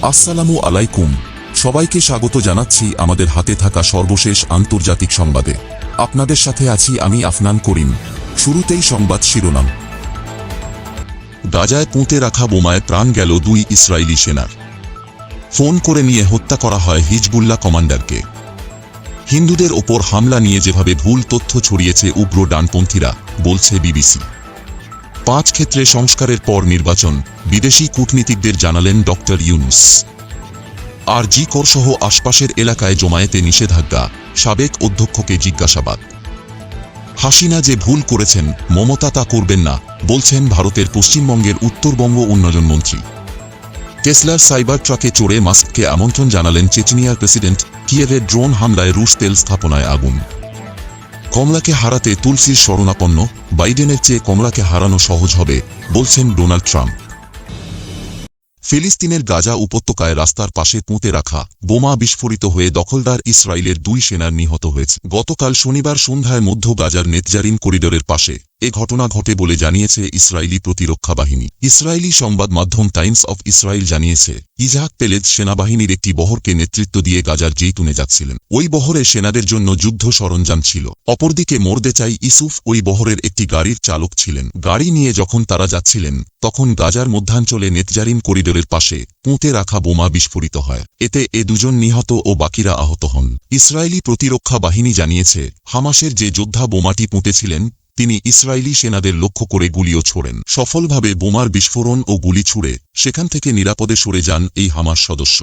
আসসালামু আলাইকুম। সবাইকে স্বাগত জানাচ্ছি আমাদের হাতে থাকা সর্বশেষ আন্তর্জাতিক সংবাদে। আপনাদের সাথে আছি আমি আফনান করিম। শুরুতেই সংবাদ শিরোনাম। গাজায় পুঁতে রাখা বোমায় প্রাণ গেল 2 ইসরায়েলি সেনার। ফোন করে নিয়ে হত্যা করা হয় হিজবুল্লাহ কমান্ডারকে। হিন্দুদের ওপর হামলা নিয়ে যেভাবে ভুল তথ্য ছড়িয়েছে উগ্র ডানপন্থীরা, বলছে বিবিসি। 5 ক্ষেত্রে সংস্কারের পর নির্বাচন, বিদেশি কূটনীতিকদের জানালেন ডক্টর ইউনুস। আর জি কর সহ আশপাশের এলাকায় জমায়েতে নিষেধাজ্ঞা, সাবেক অধ্যক্ষকে জিজ্ঞাসাবাদ। হাসিনা যে ভুল করেছেন, মমতা তা করবেন না, বলছেন ভারতের পশ্চিমবঙ্গের উত্তরবঙ্গ উন্নয়ন মন্ত্রী। টেসলার সাইবার ট্রাকে চড়ে মাস্ককে আমন্ত্রণ জানালেন চেচনিয়ার প্রেসিডেন্ট। কিয়েভের ড্রোন হামলায় রুশ তেল স্থাপনায় আগুন। কমলাকে হারাতে তুলসীর শরণাপন্ন, বাইডেনের চেয়ে কমলাকে হারানো সহজ হবে, বলছেন ডোনাল্ড ট্রাম্প। ফিলিস্তিনের গাজা উপত্যকায় রাস্তার পাশে পুঁতে রাখা বোমা বিস্ফোরিত হয়ে দখলদার ইসরায়েলের 2 সেনার নিহত হয়েছে। গতকাল শনিবার সন্ধ্যায় মধ্য গাজার নেতজারিন করিডোরের পাশে এ ঘটনা ঘটে বলে জানিয়েছে ইসরায়েলি প্রতিরক্ষা বাহিনী। ইসরায়েলি সংবাদ মাধ্যম টাইমস অফ ইসরায়েল জানিয়েছে, ইজাহাক পেলেজ সেনাবাহিনীর একটি বহরকে নেতৃত্ব দিয়ে গাজার জেইতুনে যাচ্ছিলেন। ওই বহরে সেনাদের জন্য যুদ্ধ সরঞ্জাম ছিল। অপরদিকে মোরদেচাই ইসুফ ওই বহরের একটি গাড়ির চালক ছিলেন। গাড়ি নিয়ে যখন তারা যাচ্ছিলেন, তখন গাজার মধ্যাঞ্চলে নেতজারিন করিডোরের পাশে পুঁতে রাখা বোমা বিস্ফোরিত হয়। এতে এ 2 জন নিহত ও বাকিরা আহত হন। ইসরায়েলি প্রতিরক্ষা বাহিনী জানিয়েছে, হামাসের যে যোদ্ধা বোমাটি পুঁতেছিলেন, তিনি ইসরায়েলি সেনাদের লক্ষ্য করে গুলিও ছোড়েন। সফলভাবে বোমার বিস্ফোরণ ও গুলি ছুড়ে সেখান থেকে নিরাপদে সরে যান এই হামাস সদস্য।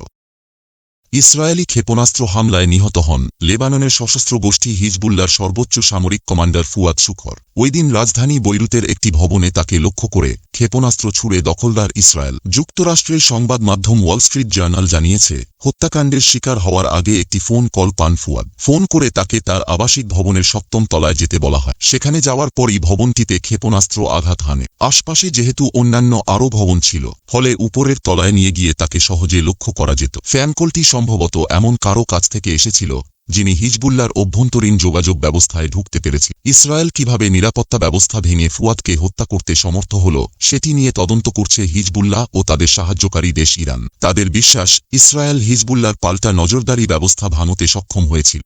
ইসরায়েলি ক্ষেপণাস্ত্র হামলায় নিহত হন লেবাননের সশস্ত্র গোষ্ঠী হিজবুল্লাহর সর্বোচ্চ সামরিক কমান্ডার ফুয়াদ শুকর। ওই দিন রাজধানী বৈরুতের একটি ভবনে তাকে লক্ষ্য করে ক্ষেপণাস্ত্র ছুড়ে দখলদার ইসরায়েল। যুক্তরাষ্ট্রের সংবাদ মাধ্যম ওয়াল স্ট্রিট জার্নাল জানিয়েছে, হত্যাকাণ্ডের শিকার হওয়ার আগে একটি ফোন কল পান ফুয়াদ। ফোন করে তাকে তার আবাসিক ভবনের 7ম তলায় যেতে বলা হয়। সেখানে যাওয়ার পরই ভবনটিতে ক্ষেপণাস্ত্র আঘাত হানে। আশপাশে যেহেতু অন্যান্য আরও ভবন ছিল, ফলে উপরের তলায় নিয়ে গিয়ে তাকে সহজে লক্ষ্য করা যেত। ফ্যানকলটি সম্ভবত এমন কারো কাছ থেকে এসেছিল, যিনি হিজবুল্লাহর অভ্যন্তরীণ যোগাযোগ ব্যবস্থায় ঢুকতে পেরেছে। ইসরায়েল কিভাবে নিরাপত্তা ব্যবস্থা ভেঙে ফুয়াদকে হত্যা করতে সমর্থ হল, সেটি নিয়ে তদন্ত করছে হিজবুল্লাহ ও তাদের সাহায্যকারী দেশ ইরান। তাদের বিশ্বাস, ইসরায়েল হিজবুল্লাহর পাল্টা নজরদারি ব্যবস্থা ভাঙতে সক্ষম হয়েছিল।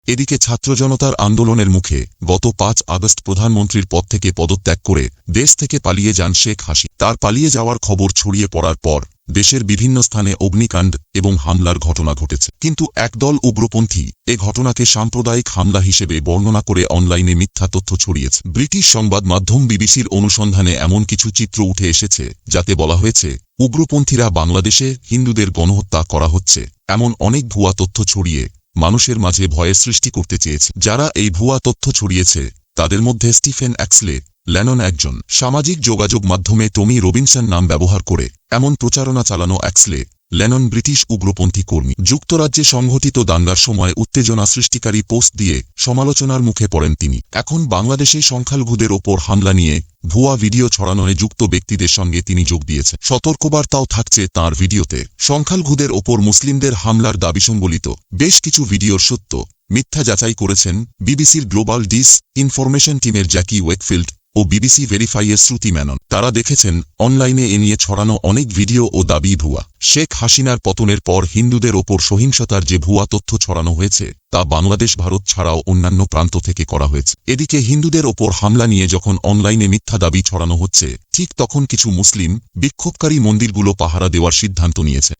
এদিকে ছাত্র জনতার আন্দোলনের মুখে গত 5 আগস্ট প্রধানমন্ত্রীর পদ থেকে পদত্যাগ করে দেশ থেকে পালিয়ে যান শেখ হাসিনা। তার পালিয়ে যাওয়ার খবর ছড়িয়ে পড়ার পর দেশের বিভিন্ন স্থানে অগ্নিকাণ্ড এবং হামলার ঘটনা ঘটেছে। কিন্তু একদল উগ্রপন্থী এ ঘটনাকে সাম্প্রদায়িক হামলা হিসেবে বর্ণনা করে অনলাইনে মিথ্যা তথ্য ছড়িয়েছে। ব্রিটিশ সংবাদ মাধ্যম বিবিসির অনুসন্ধানে এমন কিছু চিত্র উঠে এসেছে, যাতে বলা হয়েছে উগ্রপন্থীরা বাংলাদেশে হিন্দুদের গণহত্যা করা হচ্ছে, এমন অনেক ভুয়া তথ্য ছড়িয়ে মানুষের মাঝে ভয়ের সৃষ্টি করতে চেয়েছে। যারা এই ভুয়া তথ্য ছড়িয়েছে, তাদের মধ্যে স্টিফেন এক্সলে লেনন একজন। সামাজিক যোগাযোগ মাধ্যমে টমি রবিনসন নাম ব্যবহার করে এমন প্রচারণা চালানো এক্সলে লেনন ব্রিটিশ উগ্রপন্থী কর্মী। যুক্তরাজ্যে সংঘটিত দাঙ্গার সময় উত্তেজনা সৃষ্টিকারী পোস্ট দিয়ে সমালোচনার মুখে পড়েন তিনি। এখন বাংলাদেশে সংখ্যালঘুদের ওপর হামলা নিয়ে ভুয়া ভিডিও ছড়ানোয় যুক্ত ব্যক্তিদের সঙ্গে তিনি যোগ দিয়েছেন। সতর্কবার্তাও থাকছে তাঁর ভিডিওতে। সংখ্যালঘুদের ওপর মুসলিমদের হামলার দাবি সংবলিত বেশ কিছু ভিডিওর সত্য মিথ্যা যাচাই করেছেন বিবিসির গ্লোবাল ডিস ইনফরমেশন টিমের জ্যাকি ওয়েকফিল্ড ও বিবিসি ভেরিফাইয়ের শ্রুতি মেনন। তারা দেখেছেন অনলাইনে এ নিয়ে ছড়ানো অনেক ভিডিও ও দাবি ভুয়া। শেখ হাসিনার পতনের পর হিন্দুদের ওপর সহিংসতার যে ভুয়া তথ্য ছড়ানো হয়েছে, তা বাংলাদেশ ভারত ছাড়াও অন্যান্য প্রান্ত থেকে করা হয়েছে। এদিকে হিন্দুদের ওপর হামলা নিয়ে যখন অনলাইনে মিথ্যা দাবি ছড়ানো হচ্ছে, ঠিক তখন কিছু মুসলিম বিক্ষোভকারী মন্দিরগুলো পাহারা দেওয়ার সিদ্ধান্ত নিয়েছে।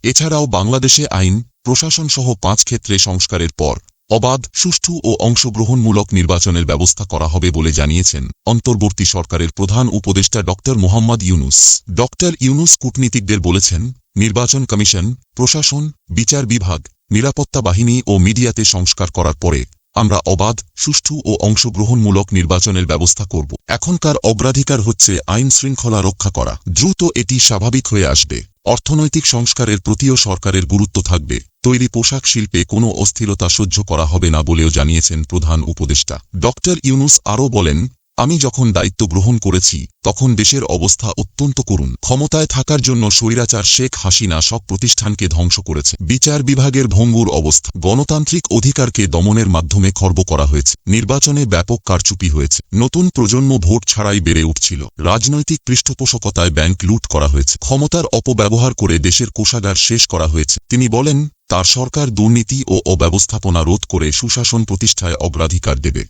এছাড়াও বাংলাদেশে আইন, প্রশাসন সহ 5 ক্ষেত্রে সংস্কারের পর অবাধ, সুষ্ঠু ও অংশগ্রহণমূলক নির্বাচনের ব্যবস্থা করা হবে বলে জানিয়েছেন অন্তর্বর্তী সরকারের প্রধান উপদেষ্টা ডক্টর মোহাম্মদ ইউনুস। ডক্টর ইউনুস কূটনীতিকদের বলেছেন, নির্বাচন কমিশন, প্রশাসন, বিচার বিভাগ, নিরাপত্তা বাহিনী ও মিডিয়াতে সংস্কার করার পরে আমরা অবাধ, সুষ্ঠু ও অংশগ্রহণমূলক নির্বাচনের ব্যবস্থা করব। এখনকার অগ্রাধিকার হচ্ছে আইন শৃঙ্খলা রক্ষা করা। দ্রুত এটি স্বাভাবিক হয়ে আসবে। অর্থনৈতিক সংস্কারের প্রতিও সরকারের গুরুত্ব থাকবে। তৈরি পোশাক শিল্পে কোনো অস্থিরতা সহ্য করা হবে না বলেও জানিয়েছেন প্রধান উপদেষ্টা। ডক্টর ইউনুস আরও বলেন, আমি যখন দায়িত্ব গ্রহণ করেছি তখন দেশের অবস্থা অত্যন্ত করুণ। ক্ষমতায় থাকার জন্য স্বৈরাচার শেখ হাসিনা সব প্রতিষ্ঠানকে ধ্বংস করেছে। বিচার বিভাগের ভঙ্গুর অবস্থা, গণতান্ত্রিক অধিকারকে দমনের মাধ্যমে খর্ব করা হয়েছে, নির্বাচনে ব্যাপক কারচুপি হয়েছে, নতুন প্রজন্ম ভোট ছাড়াই বেড়ে উঠছিল, রাজনৈতিক পৃষ্ঠপোষকতায় ব্যাংক লুট করা হয়েছে, ক্ষমতার অপব্যবহার করে দেশের কোষাগার শেষ করা হয়েছে। তিনি বলেন, তার সরকার দুর্নীতি ও অব্যবস্থাপনা রোধ করে সুশাসন প্রতিষ্ঠায় অগ্রাধিকার দেবে।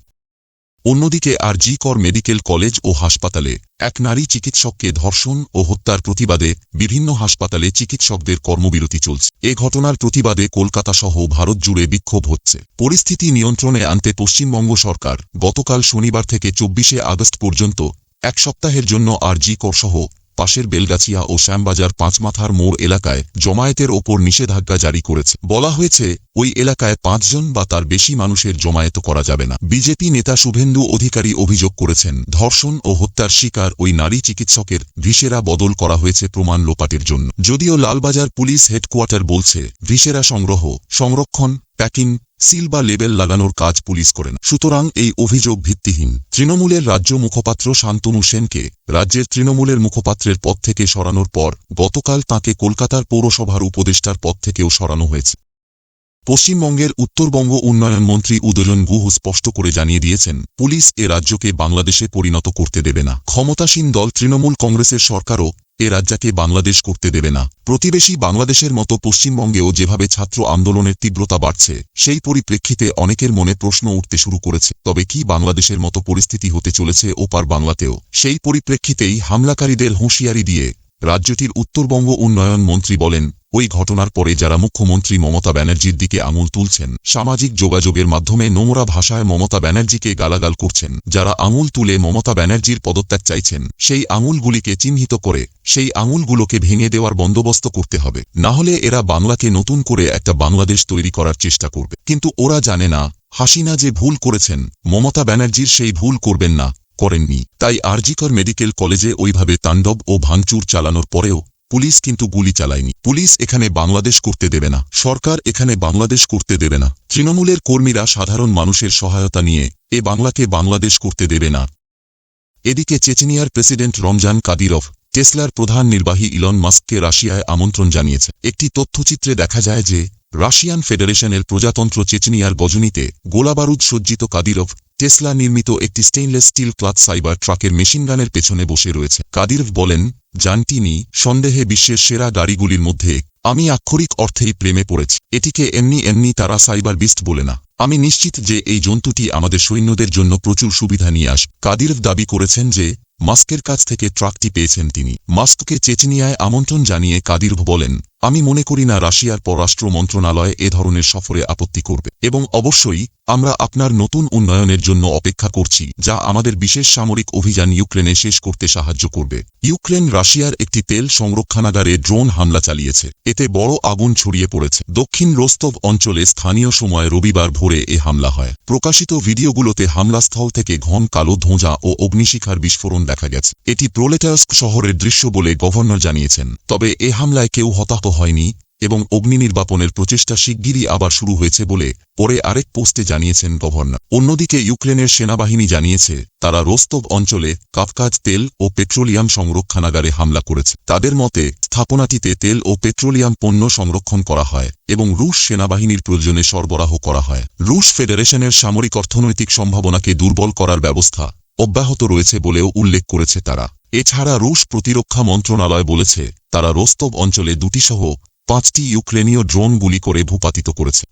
অন্যদিকে আর.জি. কর মেডিকেল কলেজ ও হাসপাতালে এক নারী চিকিৎসককে ধর্ষণ ও হত্যার প্রতিবাদে বিভিন্ন হাসপাতালে চিকিৎসকদের কর্মবিরতি চলছে। এ ঘটনার প্রতিবাদে কলকাতা সহ ভারত জুড়ে বিক্ষোভ হচ্ছে। পরিস্থিতি নিয়ন্ত্রণে আনতে পশ্চিমবঙ্গ সরকার গতকাল শনিবার থেকে 24শে আগস্ট পর্যন্ত এক সপ্তাহের জন্য আর.জি. কর সহ পাশের বেলগাছিয়া ও শ্যামবাজার পাঁচমাথার মোড় এলাকায় জমায়েতের ওপর নিষেধাজ্ঞা জারি করেছে। বলা হয়েছে, ওই এলাকায় 5 জন বা তার বেশি মানুষের জমায়েত করা যাবে না। বিজেপি নেতা শুভেন্দু অধিকারী অভিযোগ করেছেন, ধর্ষণ ও হত্যার শিকার ওই নারী চিকিৎসকের ভিসেরা বদল করা হয়েছে প্রমাণ লোপাটের জন্য। যদিও লালবাজার পুলিশ হেডকোয়ার্টার বলছে, ভিসেরা সংগ্রহ, সংরক্ষণ, প্যাকিং, সিল বা লেবেল লাগানোর কাজ পুলিশ করে না। সুতরাং এই অভিযোগ ভিত্তিহীন। তৃণমূলের রাজ্য মুখপাত্র শান্তনু সেনকে রাজ্যের তৃণমূলের মুখপাত্রের পদ থেকে সরানোর পর গতকাল তাঁকে কলকাতার পৌরসভার উপদেষ্টার পদ থেকেও সরানো হয়েছে। পশ্চিমবঙ্গের উত্তরবঙ্গ উন্নয়ন মন্ত্রী উদয়ন গুহ স্পষ্ট করে জানিয়ে দিয়েছেন, পুলিশ এ রাজ্যকে বাংলাদেশে পরিণত করতে দেবে না। ক্ষমতাসীন দল তৃণমূল কংগ্রেসের সরকারও এ রাজ্যকে বাংলাদেশ করতে দেবে না। প্রতিবেশী বাংলাদেশের মতো পশ্চিমবঙ্গেও যেভাবে ছাত্র আন্দোলনের তীব্রতা বাড়ছে, সেই পরিপ্রেক্ষিতে অনেকের মনে প্রশ্ন উঠতে শুরু করেছে, তবে কি বাংলাদেশের মতো পরিস্থিতি হতে চলেছে ওপার বাংলাতেও? সেই পরিপ্রেক্ষিতেই হামলাকারীদের হুঁশিয়ারি দিয়ে রাজ্যটির উত্তরবঙ্গ উন্নয়ন মন্ত্রী বলেন, ওই ঘটনার পরে যারা মুখ্যমন্ত্রী মমতা ব্যানার্জির দিকে আঙুল তুলছেন, সামাজিক যোগাযোগের মাধ্যমে নোংরা ভাষায় মমতা ব্যানার্জিকে গালাগাল করছেন, যারা আঙুল তুলে মমতা ব্যানার্জির পদত্যাগ চাইছেন, সেই আঙুলগুলিকে চিহ্নিত করে সেই আঙুলগুলোকে ভেঙে দেওয়ার বন্দোবস্ত করতে হবে। না হলে এরা বাংলাকে নতুন করে একটা বাংলাদেশ তৈরি করার চেষ্টা করবে। কিন্তু ওরা জানে না, হাসিনা যে ভুল করেছেন, মমতা ব্যানার্জির সেই ভুল করবেন না, করেননি। তাই আর.জি. কর মেডিকেল কলেজে ওইভাবে তাণ্ডব ও ভাঙচুর চালানোর পরেও পুলিশ কিন্তু গুলি চালায়নি। পুলিশ এখানে বাংলাদেশ করতে দেবে না, সরকার এখানে বাংলাদেশ করতে দেবে না। তৃণমূলের কর্মীরা সাধারণ মানুষের সহায়তা নিয়ে এ বাংলাকে বাংলাদেশ করতে দেবে না। এদিকে চেচনিয়ার প্রেসিডেন্ট রমজান কাদিরভ টেসলার প্রধান নির্বাহী ইলন মাস্ককে রাশিয়ায় আমন্ত্রণ জানিয়েছে। একটি তথ্যচিত্রে দেখা যায় যে রাশিয়ান ফেডারেশনের প্রজাতন্ত্র চেচনিয়ার গজনিতে গোলাবারুদ সজ্জিত কাদিরভ টেসলা নির্মিত একটি স্টেইনলেস স্টিল ক্লাথ সাইবার ট্রাকের মেশিনগানের পেছনে বসে রয়েছে। কাদিরভ বলেন, জানটিনি সন্দেহে বিশ্বের সেরা গাড়িগুলির মধ্যে আমি আক্ষরিক অর্থেই প্রেমে পড়েছি। এটিকে এমনি তারা সাইবার বিস্ট বলে না। আমি নিশ্চিত যে এই জন্তুটি আমাদের সৈন্যদের জন্য প্রচুর সুবিধা নিয়ে আসবে। কাদিরভ দাবি করেছেন যে মাস্কের কাছ থেকে ট্রাকটি পেয়েছেন তিনি। মাস্ককে চেচনিয়ায় আমন্ত্রণ জানিয়ে কাদিরভ বলেন, আমি মনে করি না রাশিয়ার পররাষ্ট্র মন্ত্রণালয় এ ধরনের সফরে আপত্তি করবে, এবং অবশ্যই আমরা আপনার নতুন উন্নয়নের জন্য অপেক্ষা করছি, যা আমাদের বিশেষ সামরিক অভিযান ইউক্রেনে শেষ করতে সাহায্য করবে। ইউক্রেন রাশিয়ার একটি তেল সংরক্ষণাগারে ড্রোন হামলা চালিয়েছে, এতে বড় আগুন ছড়িয়ে পড়েছে। দক্ষিণ রোস্তভ অঞ্চলে স্থানীয় সময় রবিবার ভোরে এ হামলা হয়। প্রকাশিত ভিডিওগুলোতে হামলাস্থল থেকে ঘন কালো ধোঁয়া ও অগ্নিশিখার বিস্ফোরণ দেখা গেছে। এটি প্রোলেটারস্ক শহরের দৃশ্য বলে গভর্নর জানিয়েছেন। তবে এ হামলায় কেউ হতাহত হয়নি এবং অগ্নি নির্বাপনের প্রচেষ্টা শিগগিরই আবার শুরু হয়েছে বলে পরে আরেক পোস্টে জানিয়েছেন গভর্নর। অন্যদিকে ইউক্রেনের সেনাবাহিনী জানিয়েছে, তারা রোস্তভ অঞ্চলে কাফকাজ তেল ও পেট্রোলিয়াম সংরক্ষণাগারে হামলা করেছে। তাদের মতে স্থাপনাটিতে তেল ও পেট্রোলিয়াম পণ্য সংরক্ষণ করা হয় এবং রুশ সেনাবাহিনীর প্রয়োজনে সরবরাহ করা হয়। রুশ ফেডারেশনের সামরিক অর্থনৈতিক সম্ভাবনাকে দুর্বল করার ব্যবস্থা অব্যাহত রয়েছে বলেও উল্লেখ করেছে তারা। এছাড়া রুশ প্রতিরক্ষা মন্ত্রণালয় বলেছে, তারা রোস্তভ অঞ্চলে 2টি সহ 5টি ইউক্রেনীয় ড্রোন গুলি করে ভূপাতিত করেছে।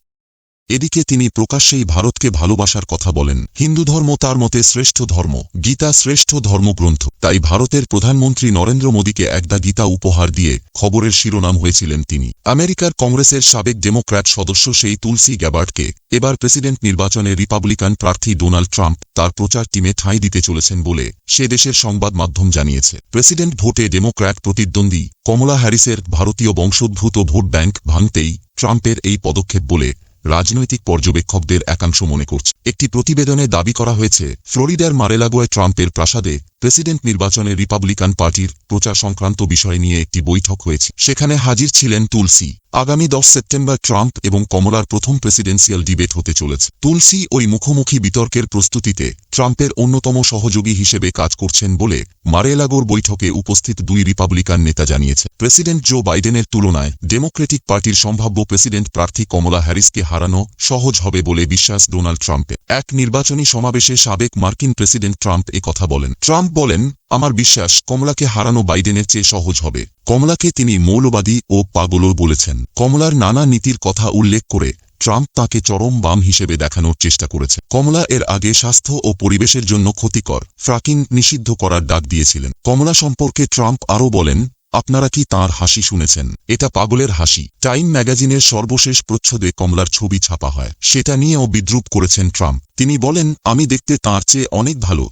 এদিকে তিনি প্রকাশ্যেই ভারতকে ভালোবাসার কথা বলেন। হিন্দু ধর্ম তার মতে শ্রেষ্ঠ ধর্ম, গীতা শ্রেষ্ঠ ধর্মগ্রন্থ। তাই ভারতের প্রধানমন্ত্রী নরেন্দ্র মোদীকে একটা গীতা উপহার দিয়ে খবরের শিরোনাম হয়েছিলেন তিনি। আমেরিকার কংগ্রেসের সাবেক ডেমোক্র্যাট সদস্য সেই তুলসি গ্যাবার্ডকে এবার প্রেসিডেন্ট নির্বাচনে রিপাবলিকান প্রার্থী ডোনাল্ড ট্রাম্প তার প্রচার টিমে ঠাঁই দিতে চলেছেন বলে সে দেশের সংবাদ মাধ্যম জানিয়েছে। প্রেসিডেন্ট ভোটে ডেমোক্র্যাট প্রতিদ্বন্দ্বী কমলা হ্যারিসের ভারতীয় বংশোদ্ভূত ভোট ব্যাংক ভাঙতেই ট্রাম্পের এই পদক্ষেপ বলে রাজনৈতিক পর্যবেক্ষকদের একাংশ মনে করছে। একটি প্রতিবেদনে দাবি করা হয়েছে, ফ্লোরিডার মারেলাগোয় ট্রাম্পের প্রাসাদে প্রেসিডেন্ট নির্বাচনে রিপাবলিকান পার্টির প্রচার সংক্রান্ত বিষয় নিয়ে একটি বৈঠক হয়েছে। সেখানে হাজির ছিলেন তুলসী। আগামী 10 সেপ্টেম্বর ট্রাম্প এবং কমলার প্রথম প্রেসিডেন্সিয়াল ডিবেট হতে চলেছে। তুলসী ওই মুখোমুখি বিতর্কের প্রস্তুতিতে ট্রাম্পের অন্যতম সহযোগী হিসেবে কাজ করছেন বলে মার-এ-লাগোর বৈঠকে উপস্থিত দুই রিপাবলিকান নেতা জানিয়েছে। প্রেসিডেন্ট জো বাইডেনের তুলনায় ডেমোক্রেটিক পার্টির সম্ভাব্য প্রেসিডেন্ট প্রার্থী কমলা হ্যারিসকে হারানো সহজ হবে বলে বিশ্বাস ডোনাল্ড ট্রাম্পের। এক নির্বাচনী সমাবেশে সাবেক মার্কিন প্রেসিডেন্ট ট্রাম্প কথা বলেন। ট্রাম্প বলেন, আমার বিশ্বাস কমলাকে হারানো বাইডেনের চেয়ে সহজ হবে। কমলাকে তিনি মৌলবাদী ও পাগলও বলেছেন। কমলার নানা নীতির কথা উল্লেখ করে ট্রাম্প তাকে চরম বাম হিসেবে দেখানোর চেষ্টা করেছে। কমলা এর আগে স্বাস্থ্য ও পরিবেশের জন্য ক্ষতিকর ফ্রাকিং নিষিদ্ধ করার ডাক দিয়েছিলেন। কমলা সম্পর্কে ট্রাম্প আরও বলেন, আপনারা কি তাঁর হাসি শুনেছেন? এটা পাগলের হাসি। টাইম ম্যাগাজিনের সর্বশেষ প্রচ্ছদে কমলার ছবি ছাপা হয়, সেটা নিয়েও বিদ্রূপ করেছেন ট্রাম্প। তিনি বলেন, আমি দেখতে তাঁর চেয়ে অনেক ভালো,